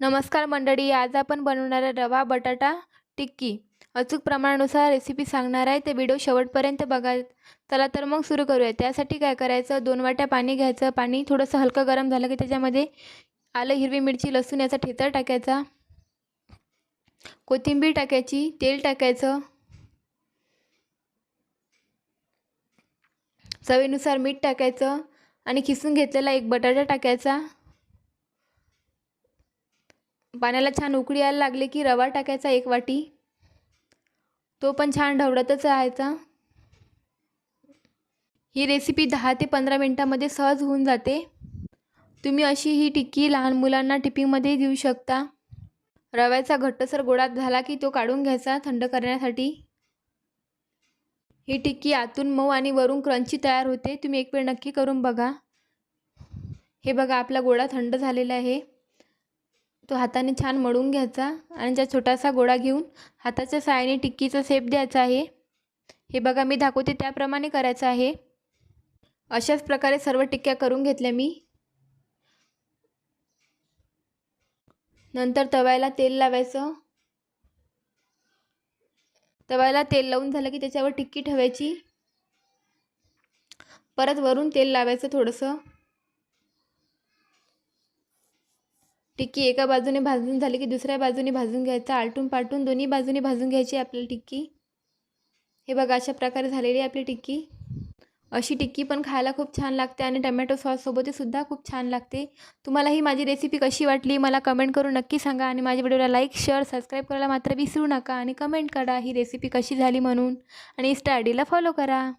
नमस्कार मंडळी, आज आपण बनवणार आहे रवा बटाटा टिक्की। अचूक प्रमाणानुसार रेसिपी सांगणार आहे, ते व्हिडिओ शेवटपर्यंत बघा। चला तर मग सुरू करूया। त्यासाठी काय करायचं, 2 वाट्या पाणी घ्यायचं। पाणी थोडंसं हलकं गरम झालं की त्याच्यामध्ये आलं, हिरवी मिरची, लसूण याचा ठेचा टाकायचा, कोथिंबीर टाकायची, तेल टाकायचं, चवीनुसार मीठ टाकायचं आणि खिसून घेतलेला एक बटाटा टाकायचा। पाण्याला छान उकळी यायला लागली की रवा टाकायचा 1 वाटी, तो पण छान ढवळतच राहायचा। ही रेसिपी 10 ते 15 मिनिटांमध्ये सहज होऊन जाते। तुम्ही अशी ही टिक्की लहान मुलांना टिफिनमध्ये देऊ शकता। रव्याचा घट्टसर गोळा झाला की तो काढून घ्यायचा थंड करण्यासाठी। ही टिक्की आतून मऊ आणि वरून क्रंची तयार होते। तुम्ही एक वेळ नक्की करून बघा। हे बघा, आपला गोळा थंड झालेला आहे। तो हाताने छान मळून घ्यायचा आणि ज्या छोटासा गोळा घेऊन हाताच्या साहाय्याने टिक्कीचा शेप द्यायचा आहे। हे बघा, मी दाखवते त्याप्रमाणे करायचं आहे। अशाच प्रकारे सर्व टिक्क्या करून घेतल्या मी। नंतर तव्याला तेल लावायचं। तव्याला तेल लावून झालं की त्याच्यावर टिक्की ठेवायची। परत वरून तेल लावायचं थोडंसं। टिक्की एका बाजूने भाजून झाली की दुसऱ्या बाजूने भाजून घ्यायचं। आलटून पालटून दोन्ही बाजूने भाजून घ्यायची आपली टिक्की। हे बघा, अशा प्रकारे झालेली आहे आपली टिक्की। अशी टिक्की पण खायला खूप छान लागते आणि टोमॅटो सॉस सोबत सुद्धा खूप छान लागते। तुम्हाला ही माझी रेसिपी कशी वाटली मला कमेंट करून नक्की सांगा आणि माझ्या व्हिडिओला लाईक, शेअर, सबस्क्राईब करायला मात्र विसरू नका आणि कमेंट करा ही रेसिपी कशी झाली म्हणून आणि इंस्टा आयडीला फॉलो करा।